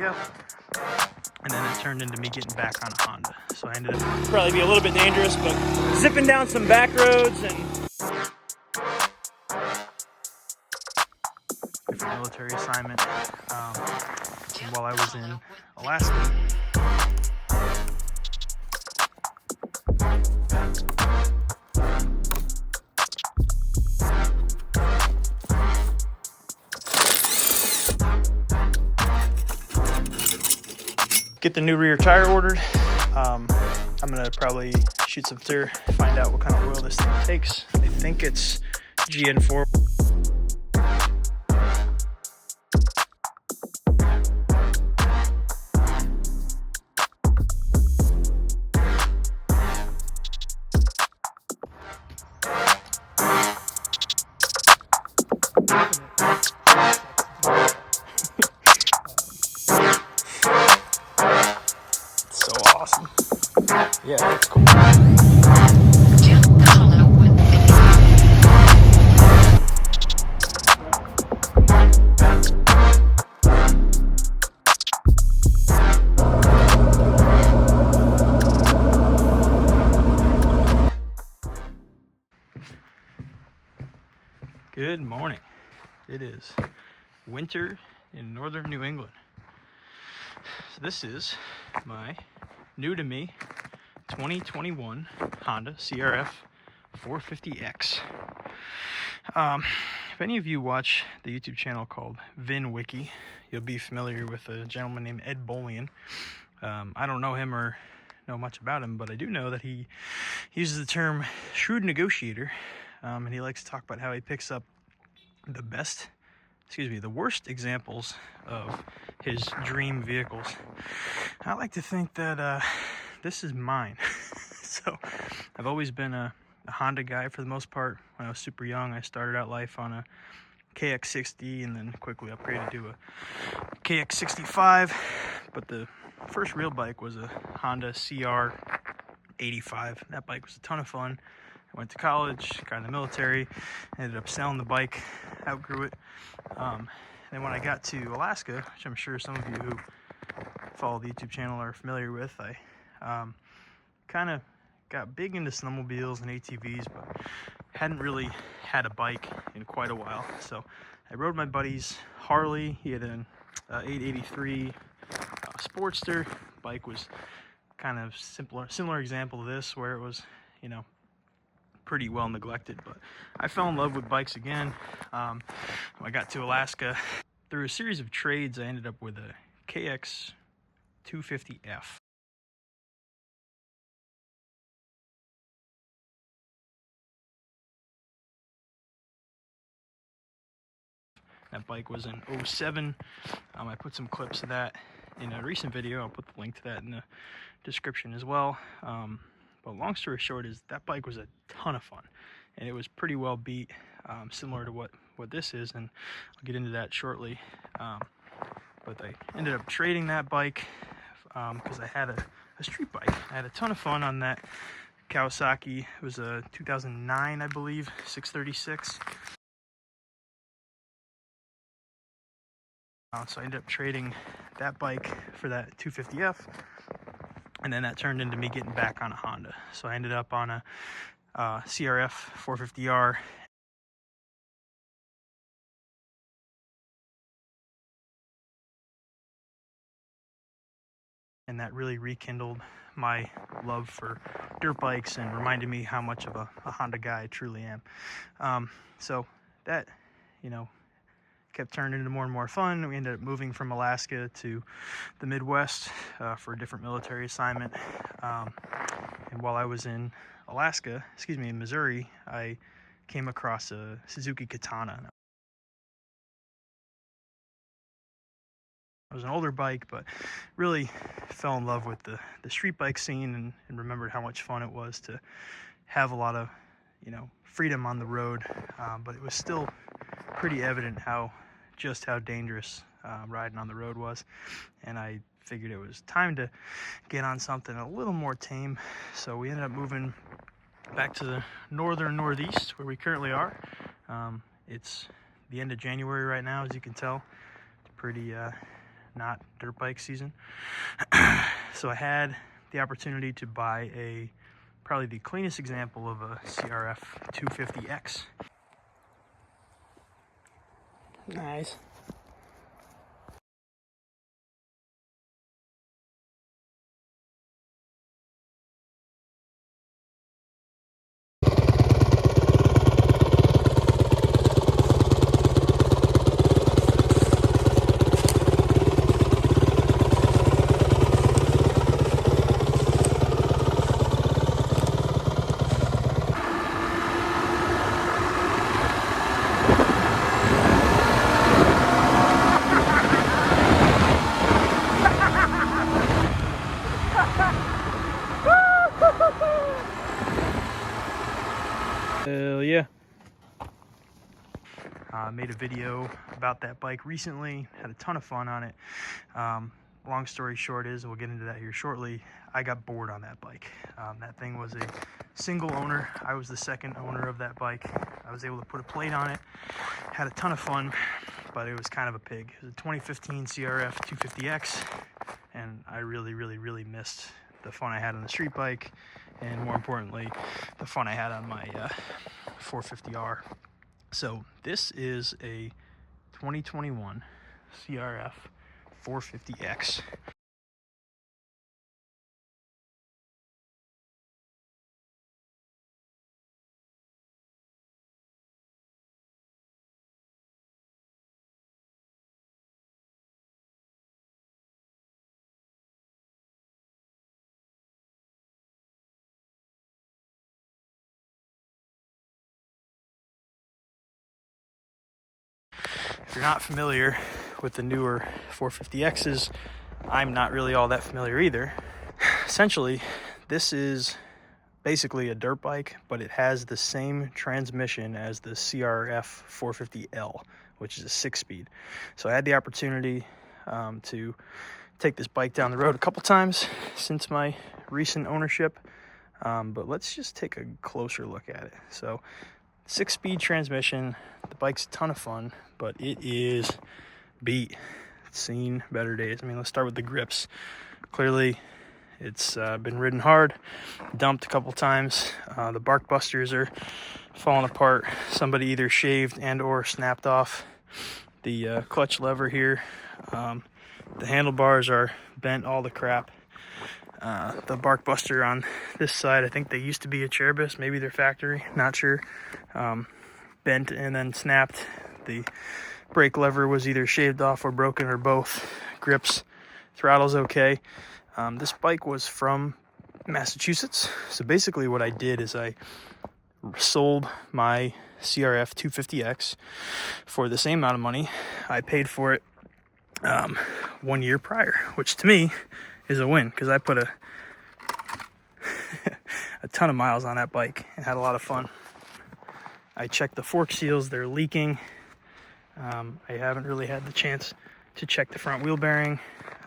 Yep. And then it turned into me getting back on a Honda. So I ended up probably be a little bit dangerous, but zipping down some back roads and different military assignment while I was in Alaska. Get the new rear tire ordered. I'm gonna probably shoot some through, find out what kind of oil this thing takes. I think it's GN4. So awesome. Yeah, that's cool. Good morning. It is winter in northern New England. So this is my new to me 2021 Honda CRF450X. If any of you watch the YouTube channel called VinWiki, you'll be familiar with a gentleman named Ed Bolian. I don't know him or know much about him, but I do know that he uses the term shrewd negotiator, and he likes to talk about how he picks up the worst examples of his dream vehicles. I like to think that this is mine. So I've always been a Honda guy for the most part. When I was super young, I started out life on a KX60 and then quickly upgraded to a KX65. But the first real bike was a Honda CRF450X. That bike was a ton of fun. I went to college, got in the military, ended up selling the bike, outgrew it. And when I got to Alaska, which I'm sure some of you who follow the YouTube channel are familiar with, I kind of got big into snowmobiles and ATVs, but hadn't really had a bike in quite a while. So I rode my buddy's Harley. He had an 883 Sportster. Bike was kind of similar example of this, where it was, pretty well neglected. But I fell in love with bikes again. When I got to Alaska, through a series of trades, I ended up with a KX250F. That bike was an 07. I put some clips of that in a recent video. I'll put the link to that in the description as well. But long story short is that bike was a ton of fun, and it was pretty well beat, similar to what this is, and I'll get into that shortly. But I ended up trading that bike because I had a street bike. I had a ton of fun on that Kawasaki. It was a 2009, I believe, 636. So I ended up trading that bike for that 250F, and then that turned into me getting back on a Honda. So I ended up on a CRF450R. And that really rekindled my love for dirt bikes and reminded me how much of a Honda guy I truly am. So that, kept turning into more and more fun. We ended up moving from Alaska to the Midwest for a different military assignment. And while I was in Missouri, I came across a Suzuki Katana. It was an older bike, but really fell in love with the street bike scene and remembered how much fun it was to have a lot of, freedom on the road. But it was still pretty evident how dangerous riding on the road was. And I figured it was time to get on something a little more tame. So we ended up moving back to the northeast where we currently are. It's the end of January right now, as you can tell. It's pretty not dirt bike season. So I had the opportunity to buy probably the cleanest example of a CRF450X. Nice. Hell yeah. Made a video about that bike recently, had a ton of fun on it. Long story short is, we'll get into that here shortly, I got bored on that bike. That thing was a single owner. I was the second owner of that bike. I was able to put a plate on it, had a ton of fun, but it was kind of a pig. It was a 2015 CRF450X, and I really missed the fun I had on the street bike, and more importantly, the fun I had on my 450R. So this is a 2021 CRF450X. If you're not familiar with the newer 450Xs, I'm not really all that familiar either. Essentially, this is basically a dirt bike, but it has the same transmission as the CRF450L, which is a 6-speed. So I had the opportunity to take this bike down the road a couple times since my recent ownership, but let's just take a closer look at it. So 6-speed transmission, the bike's a ton of fun, but it is beat. It's seen better days. I mean, let's start with the grips. Clearly, it's been ridden hard, dumped a couple times. The bark busters are falling apart. Somebody either shaved and or snapped off the clutch lever here. The handlebars are bent all the crap. The bark buster on this side, I think they used to be a Cherbis, maybe they're factory, not sure. Bent and then snapped. The brake lever was either shaved off or broken or both. Grips, throttle's okay. This bike was from Massachusetts. So basically what I did is I sold my CRF450X for the same amount of money I paid for it 1 year prior, which to me is a win because I put a ton of miles on that bike and had a lot of fun. I checked the fork seals, they're leaking. I haven't really had the chance to check the front wheel bearing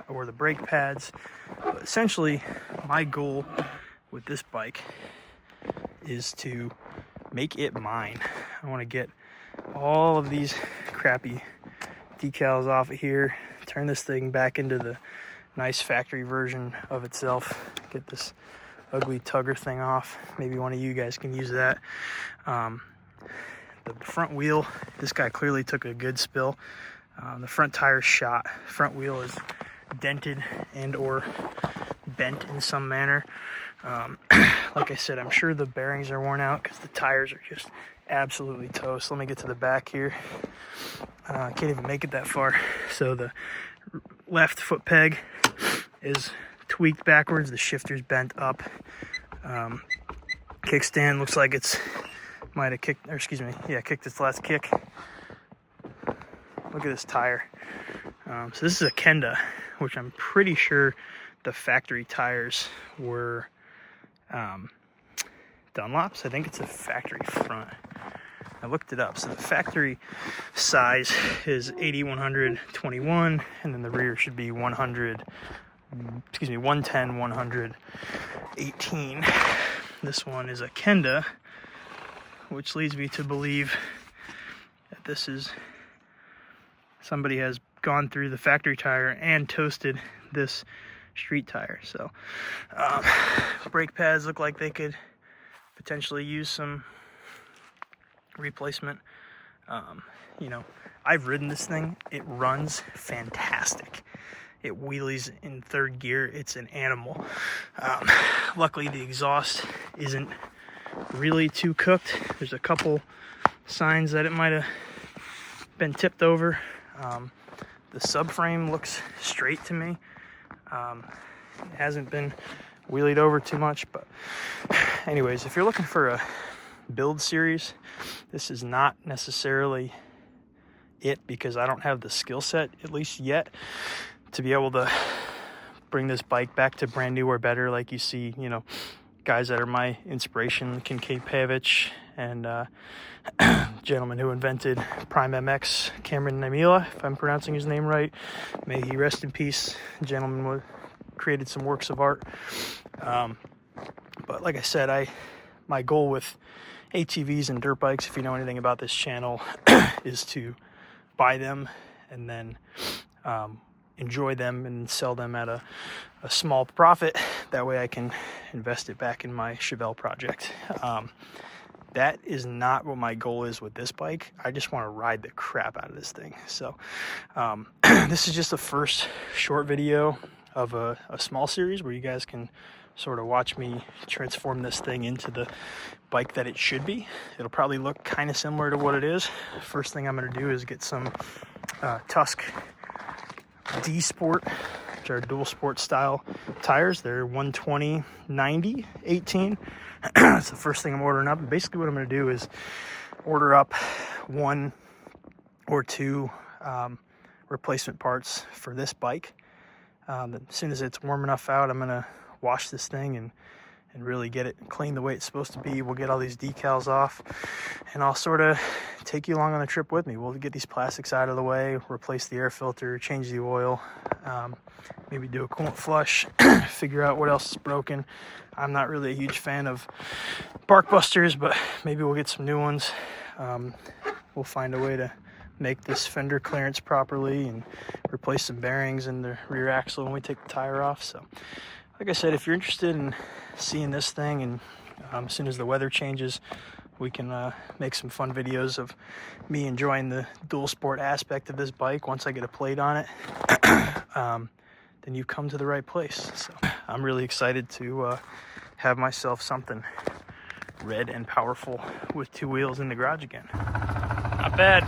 or the brake pads. But essentially, my goal with this bike is to make it mine. I want to get all of these crappy decals off of here, turn this thing back into the nice factory version of itself, get this ugly tugger thing off. Maybe one of you guys can use that. The front wheel, this guy clearly took a good spill. The front tire's shot. Front wheel is dented and or bent in some manner. Like I said, I'm sure the bearings are worn out because the tires are just absolutely toast. Let me get to the back here. Can't even make it that far. So the left foot peg is tweaked backwards. The shifter's bent up. Kickstand looks like it's might have kicked, or excuse me, yeah, kicked its last kick. Look at this tire. So this is a Kenda, which I'm pretty sure the factory tires were Dunlops. I think it's a factory front. I looked it up. So the factory size is 80/121, and then the rear should be 110/118. This one is a Kenda, which leads me to believe that this is somebody has gone through the factory tire and toasted this street tire. So brake pads look like they could potentially use some replacement. You know, I've ridden this thing. It runs fantastic. It wheelies in third gear. It's an animal. Luckily, the exhaust isn't really too cooked. There's a couple signs that it might have been tipped over. The subframe looks straight to me. It hasn't been wheelied over too much, but anyways, if you're looking for a build series, this is not necessarily it, because I don't have the skill set, at least yet, to be able to bring this bike back to brand new or better. Like you see, you know, guys that are my inspiration, Kincaid Pavich, and gentleman who invented Prime MX, Cameron Namila, if I'm pronouncing his name right. May he rest in peace. The gentleman created some works of art. But like I said, my goal with ATVs and dirt bikes, if you know anything about this channel, is to buy them and then enjoy them and sell them at a small profit. That way I can invest it back in my Chevelle project. That is not what my goal is with this bike. I just want to ride the crap out of this thing. So this is just the first short video of a small series where you guys can sort of watch me transform this thing into the bike that it should be. It'll probably look kind of similar to what it is. First thing I'm going to do is get some Tusk D Sport, which are dual sport style tires. They're 120/90 18. That's the first thing I'm ordering up. And basically what I'm going to do is order up 1 or 2 replacement parts for this bike. As soon as it's warm enough out, I'm going to wash this thing and really get it clean the way it's supposed to be. We'll get all these decals off, and I'll sort of take you along on the trip with me. We'll get these plastics out of the way, replace the air filter, change the oil, maybe do a coolant flush, figure out what else is broken. I'm not really a huge fan of bark busters, but maybe we'll get some new ones. We'll find a way to make this fender clearance properly and replace some bearings in the rear axle when we take the tire off. So like I said, if you're interested in seeing this thing, and as soon as the weather changes, we can make some fun videos of me enjoying the dual sport aspect of this bike once I get a plate on it, then you've come to the right place. So I'm really excited to have myself something red and powerful with 2 wheels in the garage again. Not bad.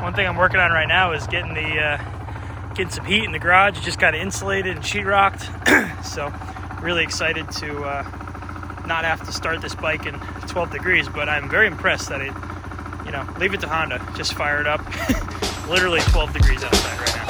One thing I'm working on right now is getting some heat in the garage. It just got insulated and sheetrocked. So really excited to not have to start this bike in 12 degrees, but I'm very impressed that it, you know, leave it to Honda, just fire it up. Literally 12 degrees outside right now.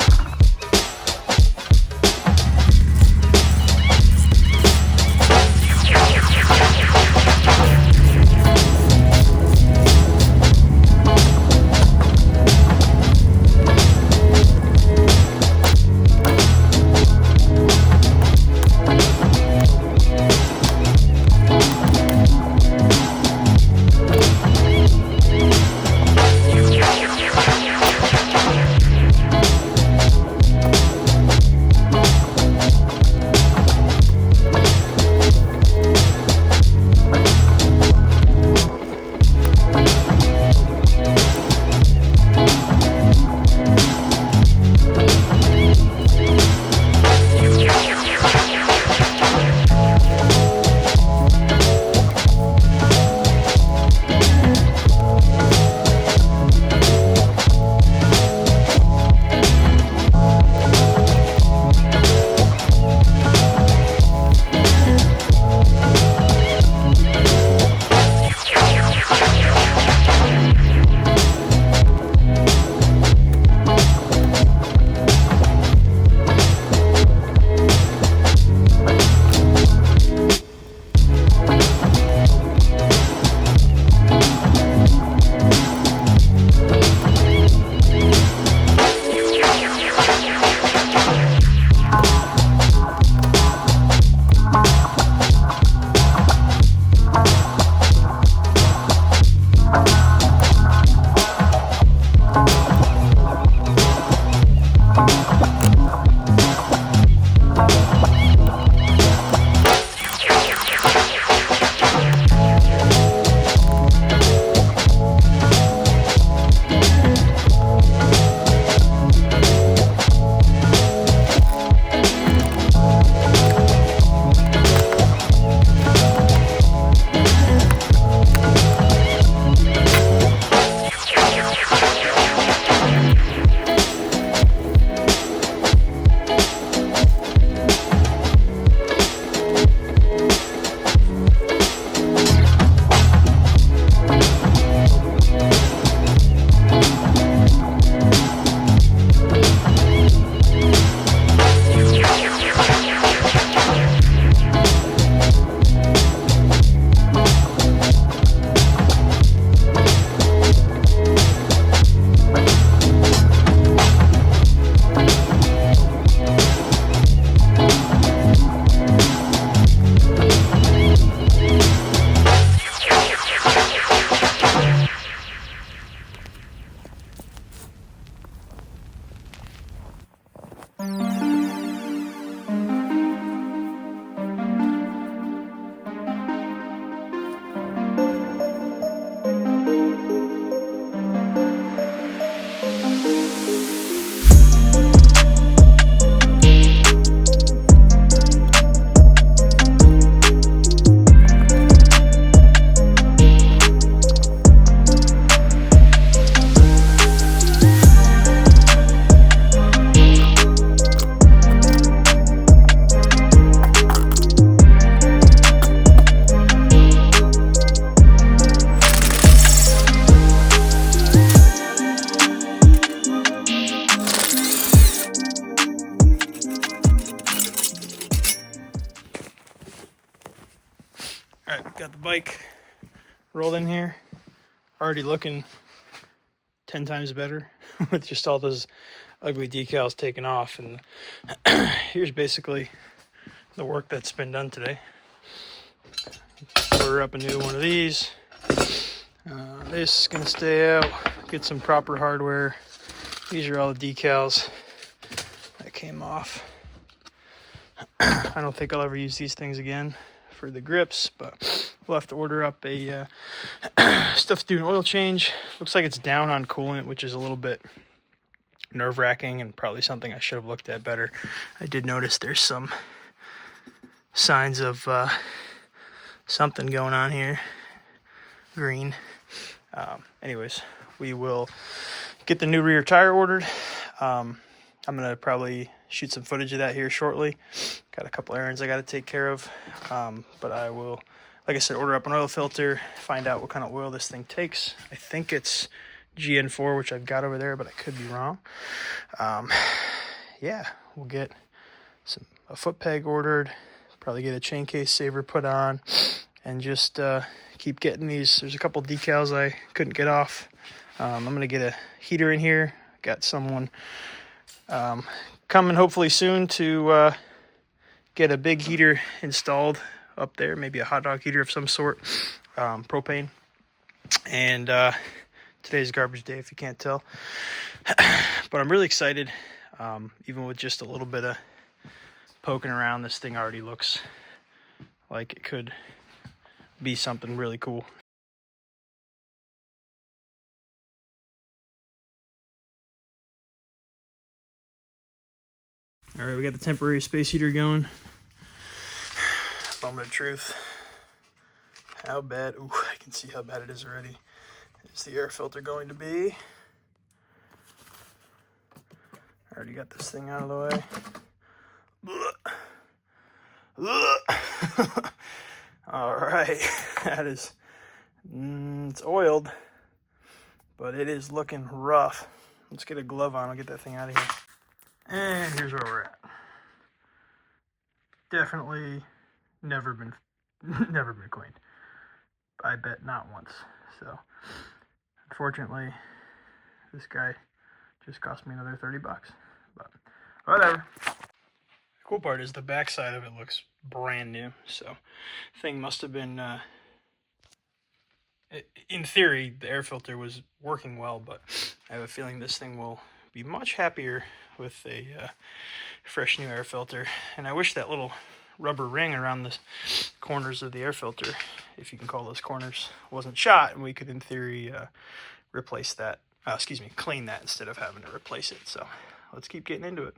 got the bike rolled in here, already looking 10 times better with just all those ugly decals taken off. And here's basically the work that's been done today. Order up a new one of these. This is gonna stay out. Get some proper hardware. These are all the decals that came off. I don't think I'll ever use these things again for the grips, but we'll have to order up a stuff to do an oil change. Looks like it's down on coolant, which is a little bit nerve-wracking and probably something I should have looked at better. I did notice there's some signs of something going on here. Green. Anyways, we will get the new rear tire ordered. I'm gonna probably shoot some footage of that here shortly. Got a couple errands I got to take care of, but I will, like I said, order up an oil filter, find out what kind of oil this thing takes. I think it's GN4, which I've got over there, but I could be wrong. Yeah, we'll get a foot peg ordered, probably get a chain case saver put on, and just keep getting these. There's a couple decals I couldn't get off. I'm gonna get a heater in here. Got someone coming hopefully soon to get a big heater installed up there, maybe a hot dog heater of some sort, propane. And today's garbage day, if you can't tell. But I'm really excited. Even with just a little bit of poking around, this thing already looks like it could be something really cool. All right, we got the temporary space heater going. Moment of truth. How bad? Ooh, I can see how bad it is already. Is the air filter going to be? I already got this thing out of the way. All right, that is, it's oiled, but it is looking rough. Let's get a glove on. I'll get that thing out of here. And here's where we're at. Definitely never been cleaned. I bet not once. So unfortunately, this guy just cost me another 30 bucks. But whatever. The cool part is the back side of it looks brand new. So thing must have been in theory the air filter was working well, but I have a feeling this thing will be much happier with a fresh new air filter. And I wish that little rubber ring around the corners of the air filter, if you can call those corners, wasn't shot, and we could in theory replace that, clean that instead of having to replace it. So let's keep getting into it.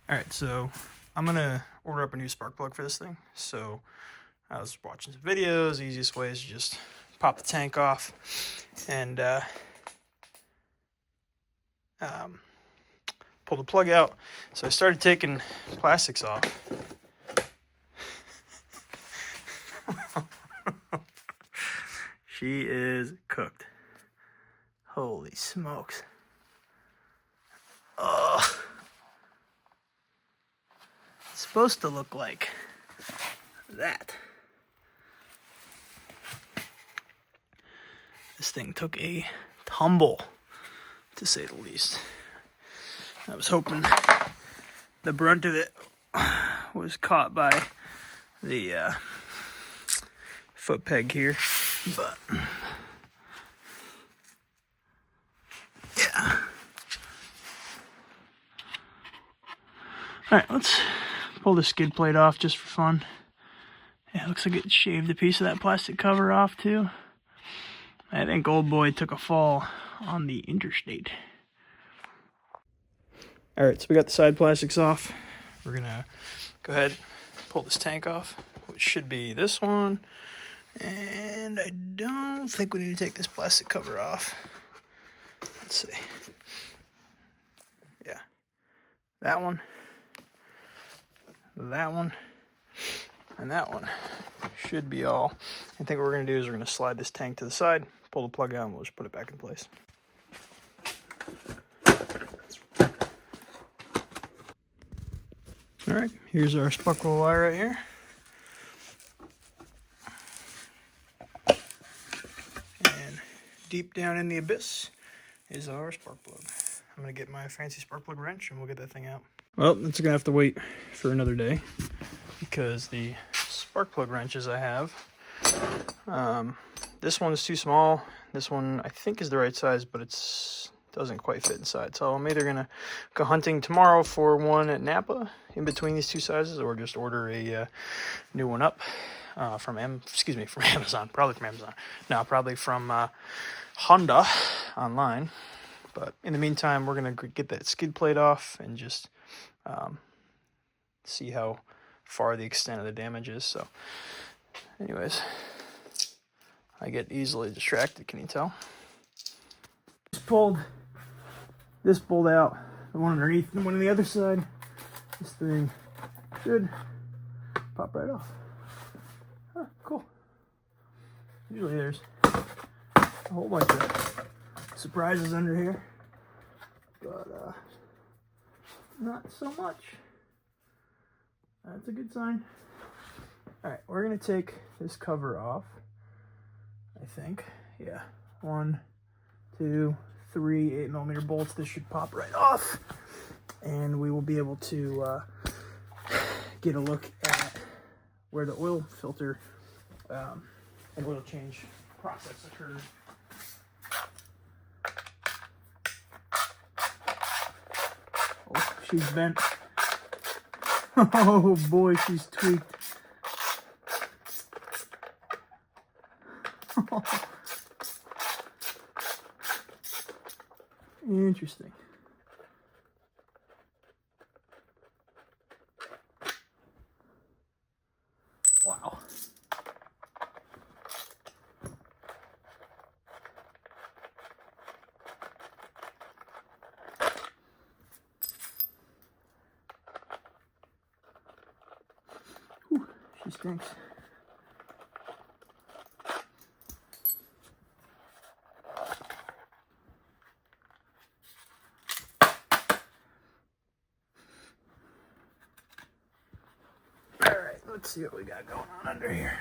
All right, so I'm gonna order up a new spark plug for this thing. So I was watching some videos. The easiest way is to just pop the tank off and pull the plug out. So I started taking plastics off. She is cooked. Holy smokes. Oh. It's supposed to look like that. This thing took a tumble, to say the least. I was hoping the brunt of it was caught by the foot peg here, but yeah. All right, let's pull the skid plate off just for fun. Yeah, it looks like it shaved a piece of that plastic cover off too. I think old boy took a fall on the interstate. All right, so we got the side plastics off. We're gonna go ahead and pull this tank off, which should be this one. And I don't think we need to take this plastic cover off. Let's see. Yeah, that one, and that one should be all. I think what we're gonna do is we're gonna slide this tank to the side, pull the plug out, and we'll just put it back in place. All right, here's our spark plug wire right here. deep down in the abyss is our spark plug. I'm going to get my fancy spark plug wrench and we'll get that thing out. Well, it's going to have to wait for another day because the spark plug wrenches I have, this one is too small. This one I think is the right size, but it doesn't quite fit inside. So I'm either going to go hunting tomorrow for one at Napa in between these two sizes, or just order a new one up from Amazon. Probably from Amazon. No, probably from Honda online. But in the meantime, we're going to get that skid plate off and just see how far the extent of the damage is. So anyways, I get easily distracted, can you tell? This pulled out, the one underneath, and the one on the other side. This thing should pop right off. Huh, cool. Usually there's a whole bunch of surprises under here, but not so much. That's a good sign. Alright, we're going to take this cover off, I think. Yeah, 1, 2, 3 8mm bolts. This should pop right off, and we will be able to get a look at where the oil filter and oil change process occurs. Oh, she's bent. Oh boy, she's tweaked. Interesting. Wow. Whew, she stinks. Let's see what we got going on under here.